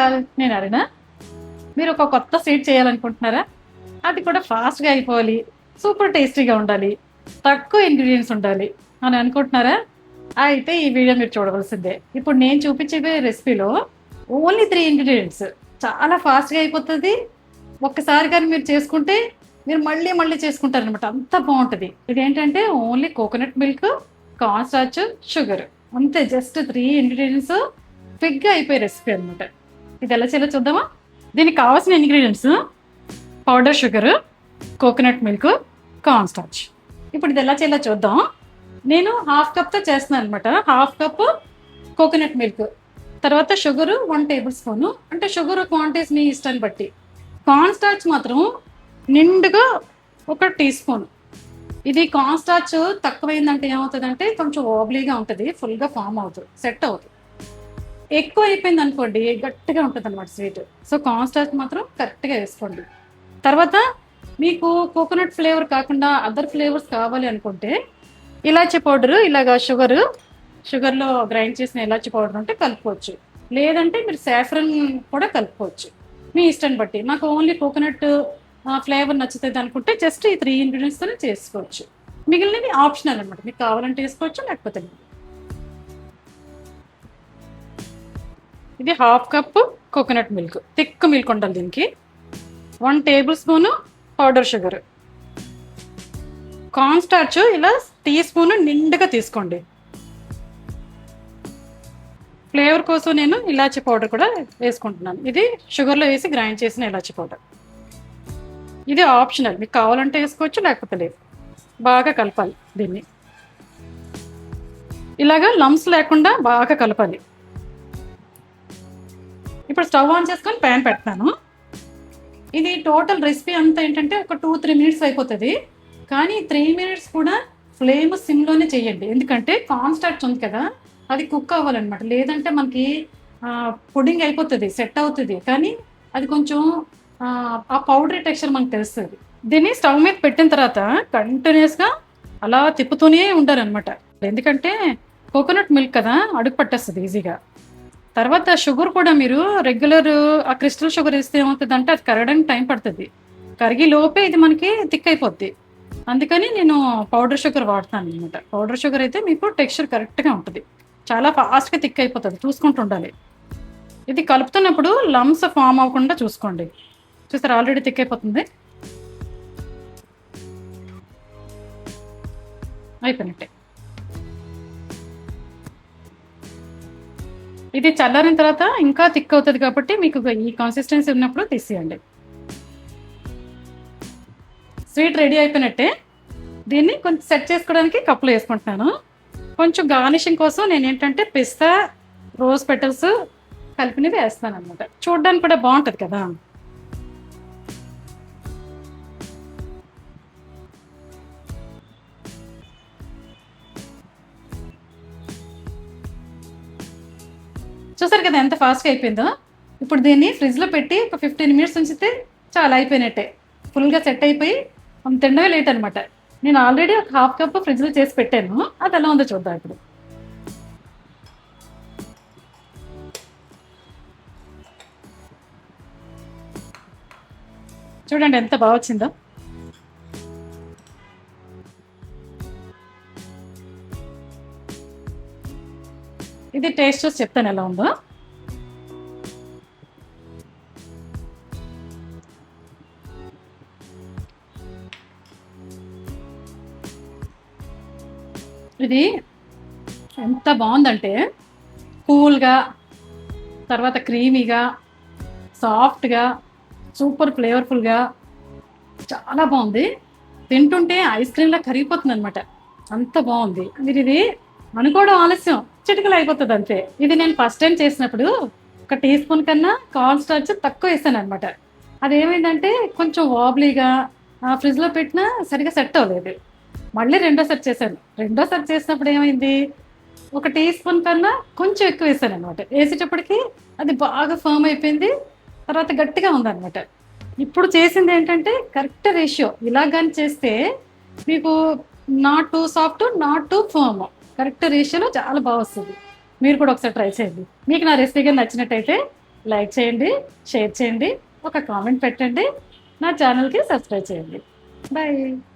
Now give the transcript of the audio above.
All, నేను అడిగినా మీరు ఒక కొత్త స్వీట్ చేయాలనుకుంటున్నారా? అది కూడా ఫాస్ట్గా అయిపోవాలి, సూపర్ టేస్టీగా ఉండాలి, తక్కువ ఇంగ్రీడియంట్స్ ఉండాలి అని అనుకుంటున్నారా? అయితే ఈ వీడియో మీరు చూడవలసిందే. ఇప్పుడు నేను చూపించే రెసిపీలో ఓన్లీ 3 ఇంగ్రీడియంట్స్, చాలా ఫాస్ట్గా అయిపోతుంది. ఒక్కసారి కానీ మీరు చేసుకుంటే మీరు మళ్ళీ మళ్ళీ చేసుకుంటారనమాట, అంత బాగుంటుంది. ఇదేంటంటే only coconut milk, corn starch, sugar, అంతే. జస్ట్ 3 ఇంగ్రీడియంట్స్ క్విక్గా అయిపోయే రెసిపీ అనమాట. ఇది ఎలా చేయాలో చూద్దామా? దీనికి కావాల్సిన ingredients powder sugar, coconut milk, corn starch. ఇప్పుడు ఇది ఎలా చేయాలో చూద్దాం. నేను హాఫ్ కప్తో చేస్తున్నాను అనమాట. హాఫ్ కప్ కోకోనట్ మిల్క్, తర్వాత షుగర్ 1 టేబుల్ స్పూను, అంటే షుగర్ క్వాంటిటీస్ మీ ఇష్టాన్ని బట్టి. కార్న్ స్టార్చ్ మాత్రం నిండుగా 1 టీ స్పూన్. ఇది కార్న్ స్టార్చ్ తక్కువైందంటే ఏమవుతుందంటే కొంచెం ఓబ్లీగా ఉంటుంది, ఫుల్గా ఫామ్ అవుతుంది, సెట్ అవుతుంది. ఎక్కువ అయిపోయింది అనుకోండి గట్టిగా ఉంటుంది అనమాట స్వీట్. సో కార్న్ స్టార్చ్ మాత్రం కరెక్ట్గా వేసుకోండి. తర్వాత మీకు కోకోనట్ ఫ్లేవర్ కాకుండా అదర్ ఫ్లేవర్స్ కావాలి అనుకుంటే ఇలాచీ పౌడరు, ఇలాగా షుగర్లో గ్రైండ్ చేసిన ఇలాచీ పౌడర్ ఉంటే కలుపుకోవచ్చు. లేదంటే మీరు సాఫ్రన్ కూడా కలుపుకోవచ్చు, మీ ఇష్టాన్ని బట్టి. నాకు ఓన్లీ కోకోనట్ ఫ్లేవర్ నచ్చుతుంది అనుకుంటే జస్ట్ ఈ 3 ఇంగ్రీడియంట్స్తోనే చేసుకోవచ్చు. మిగిలినవి ఆప్షనల్ అనమాట, మీకు కావాలంటే వేసుకోవచ్చు, లేకపోతే లేదు. ఇది half cup coconut milk, thick milk ఉండాలి దీనికి. 1 table spoon powder sugar, corn starch ఇలా టీ స్పూన్ నిండుగా తీసుకోండి. ఫ్లేవర్ కోసం నేను ఇలాచీ పౌడర్ కూడా వేసుకుంటున్నాను. ఇది షుగర్లో వేసి గ్రైండ్ చేసిన ఇలాచీ పౌడర్. ఇది ఆప్షనల్, మీకు కావాలంటే వేసుకోవచ్చు, లేకపోతే లేదు. బాగా కలపాలి దీన్ని, ఇలాగా లంప్స్ లేకుండా బాగా కలపాలి. ఇప్పుడు స్టవ్ ఆన్ చేసుకొని ప్యాన్ పెడతాను. ఇది టోటల్ రెసిపీ అంతా ఏంటంటే ఒక 2-3 మినిట్స్ అయిపోతుంది. కానీ 3 మినిట్స్ కూడా ఫ్లేమ్ సిమ్లోనే చేయండి, ఎందుకంటే కార్న్ స్టార్చ్ ఉంది కదా, అది కుక్ అవ్వాలన్నమాట. లేదంటే మనకి పుడింగ్ అయిపోతుంది, సెట్ అవుతుంది, కానీ అది కొంచెం ఆ పౌడరీ టెక్స్చర్ మనకు తెలుస్తుంది. దీన్ని స్టవ్ మీద పెట్టిన తర్వాత కంటిన్యూస్గా అలా తిప్పుతూనే ఉండాలన్నమాట, ఎందుకంటే కోకోనట్ మిల్క్ కదా, అడుగు పట్టేస్తుంది ఈజీగా. తర్వాత షుగర్ కూడా మీరు రెగ్యులర్ ఆ క్రిస్టల్ షుగర్ వేస్తే ఏమవుతుంది అంటే అది కరగడానికి టైం పడుతుంది. కరిగి లోపే ఇది మనకి థిక్ అయిపోద్ది. అందుకని నేను పౌడర్ షుగర్ వాడతాను అనమాట. పౌడర్ షుగర్ అయితే మీకు టెక్స్చర్ కరెక్ట్గా ఉంటుంది, చాలా ఫాస్ట్గా థిక్ అయిపోతుంది, చూసుకుంటూ ఉండాలి. ఇది కలుపుతున్నప్పుడు లంప్స్ ఫామ్ అవ్వకుండా చూసుకోండి. చూస్తారు ఆల్రెడీ థిక్ అయిపోతుంది, అయిపోయినట్టే. ఇది చల్లారిన తర్వాత ఇంకా థిక్ అవుతుంది కాబట్టి మీకు ఈ కన్సిస్టెన్సీ ఉన్నప్పుడు తీసేయండి. స్వీట్ రెడీ అయిపోయినట్టే. దీన్ని కొంచెం సెట్ చేసుకోవడానికి కప్పులో వేసుకుంటున్నాను. కొంచెం గార్నిషింగ్ కోసం నేను ఏంటంటే పిస్తా, రోజ్ పెటల్స్ కలిపినవి వేస్తాను అనమాట, చూడడానికి కూడా బాగుంటుంది కదా. చూసారు కదా ఎంత ఫాస్ట్గా అయిపోయిందో. ఇప్పుడు దీన్ని ఫ్రిడ్జ్లో పెట్టి ఒక 15 మినిట్స్ ఉంచితే చాలా అయిపోయినట్టే, ఫుల్గా సెట్ అయిపోయి తినడమే లేట్ అనమాట. నేను ఆల్రెడీ ఒక హాఫ్ కప్ ఫ్రిడ్జ్లో చేసి పెట్టాను, అది ఎలా ఉందో చూద్దాం ఇప్పుడు. చూడండి ఎంత బాగా వచ్చిందో. ఇది టేస్ట్ చూసి చెప్తాను ఎలా ఉందో. ఇది ఎంత బాగుందంటే కూల్గా, తర్వాత క్రీమీగా, సాఫ్ట్గా, సూపర్ ఫ్లేవర్ఫుల్గా, చాలా బాగుంది. తింటుంటే ఐస్ క్రీమ్లా కరిగిపోతుంది అనమాట, అంత బాగుంది. మీరు ఇది అనుకోవడం ఆలస్యం, చిటికలు అయిపోతుంది అంతే. ఇది నేను ఫస్ట్ టైం చేసినప్పుడు 1 టీ స్పూన్ కన్నా కార్న్ స్టార్చ్ తక్కువ వేసాను అనమాట. అదేమైందంటే కొంచెం వాబ్లీగా ఫ్రిడ్జ్లో పెట్టినా సరిగా సెట్ అవ్వలేదు. మళ్ళీ రెండోసారి చేశాను. రెండోసారి చేసినప్పుడు ఏమైంది, 1 టీ స్పూన్ కన్నా కొంచెం ఎక్కువ వేసాను అనమాట. వేసేటప్పటికి అది బాగా ఫర్మ్ అయిపోయింది, తర్వాత గట్టిగా ఉందన్నమాట. ఇప్పుడు చేసింది ఏంటంటే కరెక్ట్ రేషియో. ఇలాగని చేస్తే మీకు not too soft, not too firm, correct రేషియోలో చాలా బాగా వస్తుంది. మీరు కూడా ఒకసారి ట్రై చేయండి. మీకు నా రెసిపీ కానీ నచ్చినట్టయితే లైక్ చేయండి, షేర్ చేయండి, ఒక కామెంట్ పెట్టండి, నా ఛానల్కి సబ్స్క్రైబ్ చేయండి. బాయ్.